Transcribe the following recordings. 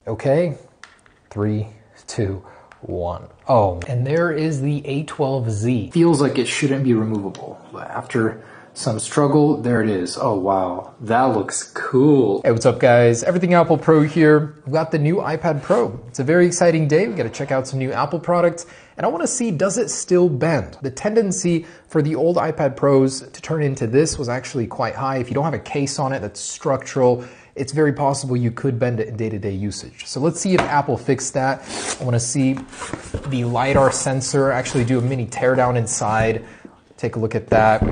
Okay, 3, 2, 1. Oh, and there is the A12Z. Feels like it shouldn't be removable, but after some struggle, there it is. Oh wow, that looks cool. Hey, what's up guys? Everything Apple Pro here. We've got the new iPad Pro. It's a very exciting day. We got to check out some new Apple products. And I want to see, does it still bend? The tendency for the old iPad Pros to turn into this was actually quite high. If you don't have a case on it that's structural, it's very possible you could bend it in day-to-day usage. So let's see if Apple fixed that. I want to see the LiDAR sensor actually do a mini teardown inside. Take a look at that.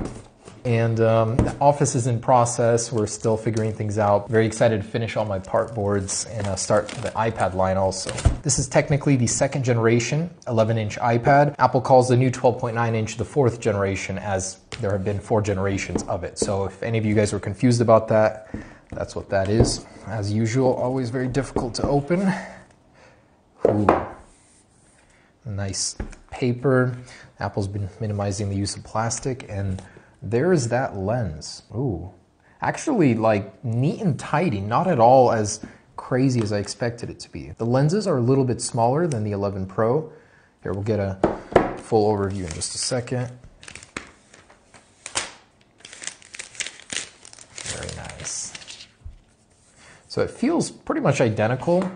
And the office is in process. We're still figuring things out. Very excited to finish all my part boards and start the iPad line also. This is technically the second generation 11-inch iPad. Apple calls the new 12.9-inch the fourth generation, as there have been 4 generations of it. So if any of you guys were confused about that, that's what that is. As usual, always very difficult to open. Ooh. Nice paper. Apple's been minimizing the use of plastic, and there's that lens. Ooh, actually like neat and tidy, not at all as crazy as I expected it to be. The lenses are a little bit smaller than the 11 Pro. Here, we'll get a full overview in just a second. Very nice. So it feels pretty much identical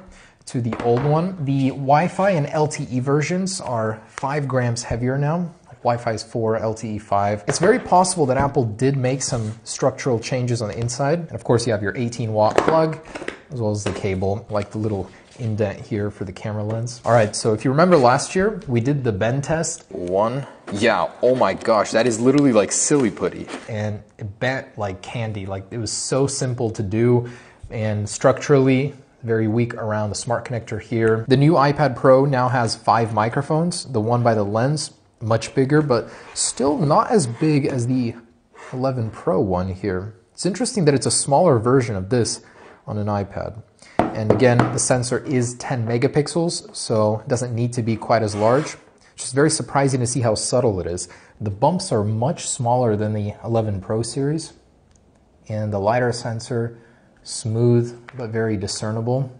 to the old one. The Wi-Fi and LTE versions are 5 grams heavier now. Wi-Fi is 4, LTE 5. It's very possible that Apple did make some structural changes on the inside. And of course you have your 18-watt plug, as well as the cable, like the little indent here for the camera lens. All right, so if you remember last year, we did the bend test. Yeah, oh my gosh, that is literally like silly putty. And it bent like candy, like it was so simple to do, and structurally very weak around the smart connector here. The new iPad Pro now has 5 microphones. The one by the lens, much bigger, but still not as big as the 11 Pro one here. It's interesting that it's a smaller version of this on an iPad. And again, the sensor is 10 megapixels, so it doesn't need to be quite as large. It's just very surprising to see how subtle it is. The bumps are much smaller than the 11 Pro series. And the LiDAR sensor, smooth, but very discernible.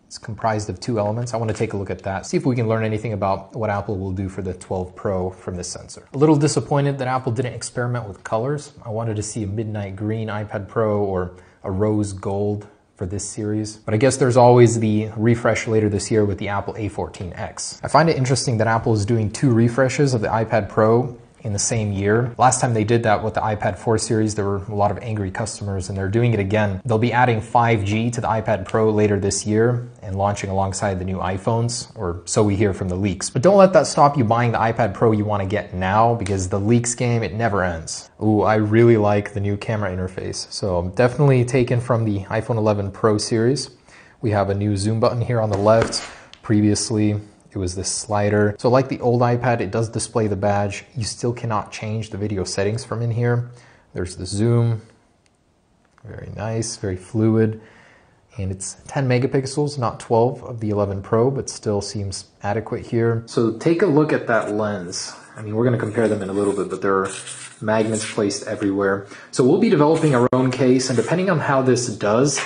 It's comprised of 2 elements. I want to take a look at that, see if we can learn anything about what Apple will do for the 12 Pro from this sensor. A little disappointed that Apple didn't experiment with colors. I wanted to see a midnight green iPad Pro or a rose gold for this series. But I guess there's always the refresh later this year with the Apple A14X. I find it interesting that Apple is doing 2 refreshes of the iPad Pro in the same year. Last time they did that with the iPad 4 series, there were a lot of angry customers, and they're doing it again. They'll be adding 5G to the iPad Pro later this year and launching alongside the new iPhones, or so we hear from the leaks. But don't let that stop you buying the iPad Pro you want to get now, because the leaks game, it never ends. Ooh, I really like the new camera interface. So definitely taken from the iPhone 11 Pro series. We have a new zoom button here on the left. Previously, it was this slider. So like the old iPad, it does display the badge. You still cannot change the video settings from in here. There's the zoom. Very nice, very fluid. And it's 10 megapixels, not 12 of the 11 Pro, but still seems adequate here. So take a look at that lens. I mean, we're gonna compare them in a little bit, but there are magnets placed everywhere. So we'll be developing our own case, and depending on how this does,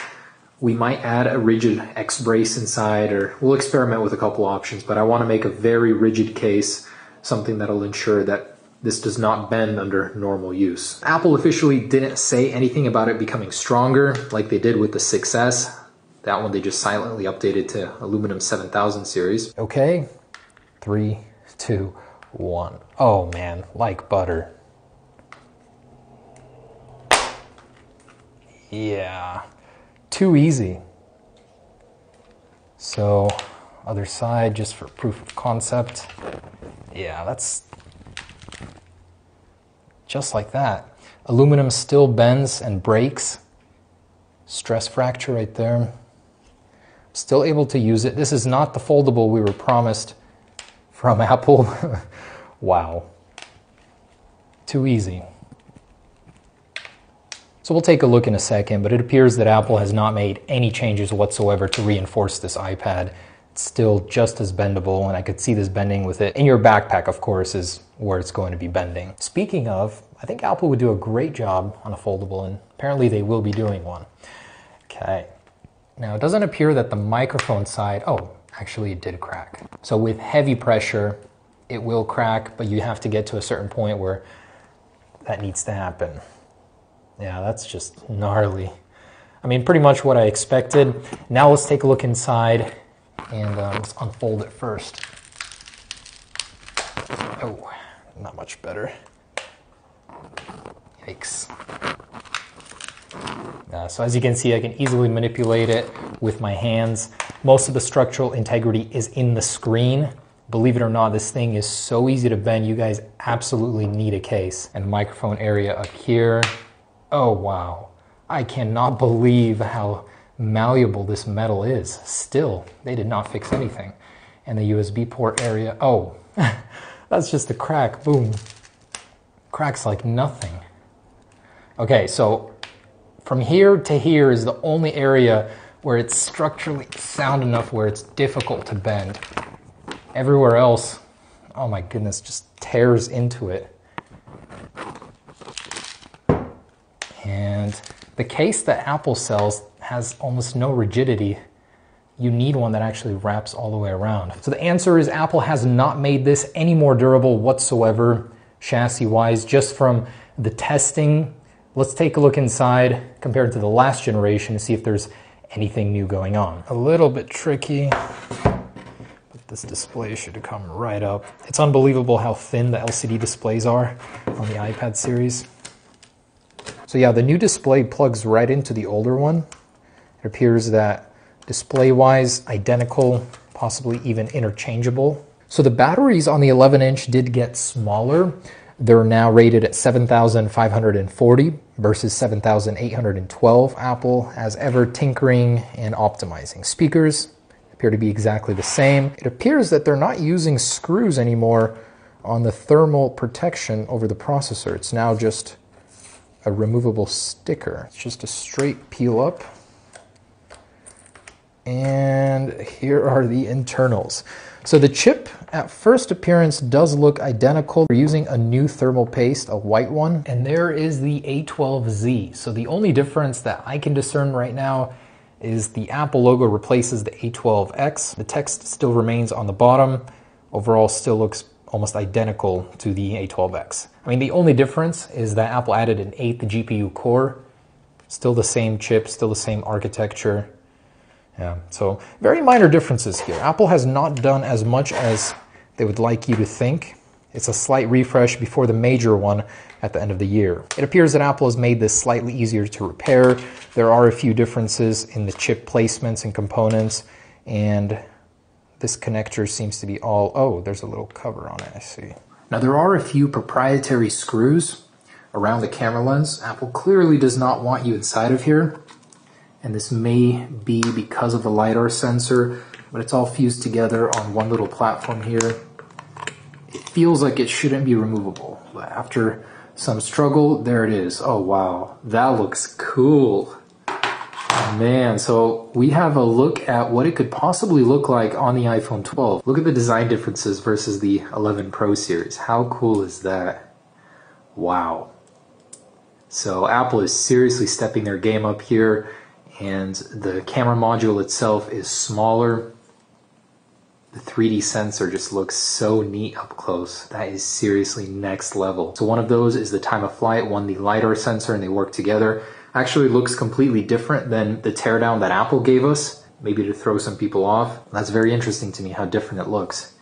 we might add a rigid X brace inside, or we'll experiment with a couple options, but I want to make a very rigid case, something that'll ensure that this does not bend under normal use. Apple officially didn't say anything about it becoming stronger like they did with the 6S. That one they just silently updated to aluminum 7000 series. Okay, 3, 2, 1. Oh man, like butter. Yeah. Too easy. So, other side, just for proof of concept. Yeah, that's just like that. Aluminum still bends and breaks. Stress fracture right there. Still able to use it. This is not the foldable we were promised from Apple. Wow. Too easy. So we'll take a look in a second, but it appears that Apple has not made any changes whatsoever to reinforce this iPad. It's still just as bendable, and I could see this bending with it. In your backpack, of course, is where it's going to be bending. Speaking of, I think Apple would do a great job on a foldable, and apparently they will be doing one. Okay, Now, it doesn't appear that the microphone side, oh, actually it did crack. So with heavy pressure, it will crack, but you have to get to a certain point where that needs to happen. Yeah, that's just gnarly. I mean, pretty much what I expected. Now let's take a look inside and let's unfold it first. Oh, not much better. Yikes. So as you can see, I can easily manipulate it with my hands. Most of the structural integrity is in the screen. Believe it or not, this thing is so easy to bend. You guys absolutely need a case. And microphone area up here. Oh, wow. I cannot believe how malleable this metal is. Still, they did not fix anything. And the USB port area, oh, that's just a crack, boom. Cracks like nothing. Okay, so from here to here is the only area where it's structurally sound enough where it's difficult to bend. Everywhere else, oh my goodness, just tears into it. And the case that Apple sells has almost no rigidity. You need one that actually wraps all the way around. So the answer is Apple has not made this any more durable whatsoever, chassis-wise, just from the testing. Let's take a look inside compared to the last generation to see if there's anything new going on. A little bit tricky, but this display should come right up. It's unbelievable how thin the LCD displays are on the iPad series. So yeah, the new display plugs right into the older one. It appears that display-wise, identical, possibly even interchangeable. So the batteries on the 11-inch did get smaller. They're now rated at 7,540 versus 7,812. Apple, as ever, tinkering and optimizing. Speakers appear to be exactly the same. It appears that they're not using screws anymore on the thermal protection over the processor. It's now just a removable sticker. It's just a straight peel up. And here are the internals. So the chip at first appearance does look identical. We're using a new thermal paste, a white one, and there is the A12Z. So the only difference that I can discern right now is the Apple logo replaces the A12X. The text still remains on the bottom. Overall still looks almost identical to the A12X. I mean, the only difference is that Apple added an 8th GPU core. Still the same chip, still the same architecture. Yeah, so very minor differences here. Apple has not done as much as they would like you to think. It's a slight refresh before the major one at the end of the year. It appears that Apple has made this slightly easier to repair. There are a few differences in the chip placements and components, and this connector seems to be all, oh, there's a little cover on it, I see. Now there are a few proprietary screws around the camera lens. Apple clearly does not want you inside of here. And this may be because of the LiDAR sensor, but it's all fused together on one little platform here. It feels like it shouldn't be removable, but after some struggle, there it is. Oh wow, that looks cool. Man, so we have a look at what it could possibly look like on the iPhone 12. Look at the design differences versus the 11 Pro series. How cool is that? Wow. So Apple is seriously stepping their game up here. And the camera module itself is smaller. The 3D sensor just looks so neat up close. That is seriously next level. So one of those is the time of flight, one the LiDAR sensor, and they work together. Actually looks completely different than the teardown that Apple gave us, maybe to throw some people off. That's very interesting to me how different it looks.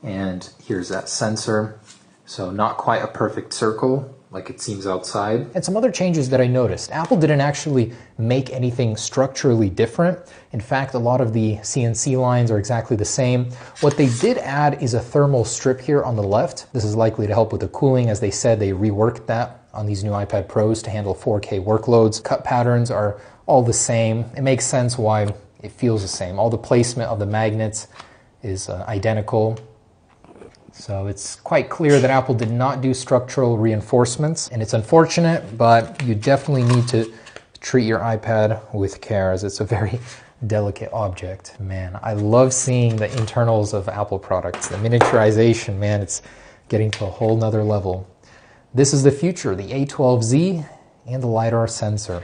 And here's that sensor. So not quite a perfect circle like it seems outside. And some other changes that I noticed. Apple didn't actually make anything structurally different. In fact, a lot of the CNC lines are exactly the same. What they did add is a thermal strip here on the left. This is likely to help with the cooling. As they said, they reworked that on these new iPad Pros to handle 4K workloads. Cut patterns are all the same. It makes sense why it feels the same. All the placement of the magnets is identical. So it's quite clear that Apple did not do structural reinforcements, and it's unfortunate, but you definitely need to treat your iPad with care as it's a very delicate object. Man, I love seeing the internals of Apple products. The miniaturization, man, it's getting to a whole nother level. This is the future, the A12Z and the LiDAR sensor.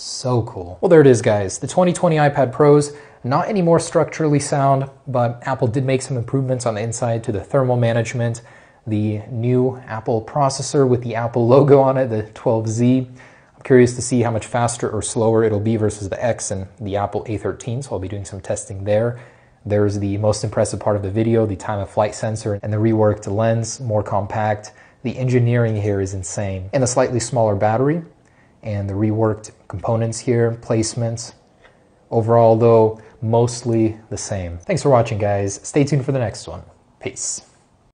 So cool. Well, there it is, guys. The 2020 iPad Pros, not any more structurally sound, but Apple did make some improvements on the inside to the thermal management, the new Apple processor with the Apple logo on it, the 12Z. I'm curious to see how much faster or slower it'll be versus the X and the Apple A13, so I'll be doing some testing there. There's the most impressive part of the video, the time of flight sensor and the reworked lens, more compact. The engineering here is insane. And a slightly smaller battery. And the reworked components here, placements. Overall, though, mostly the same. Thanks for watching, guys. Stay tuned for the next one. Peace.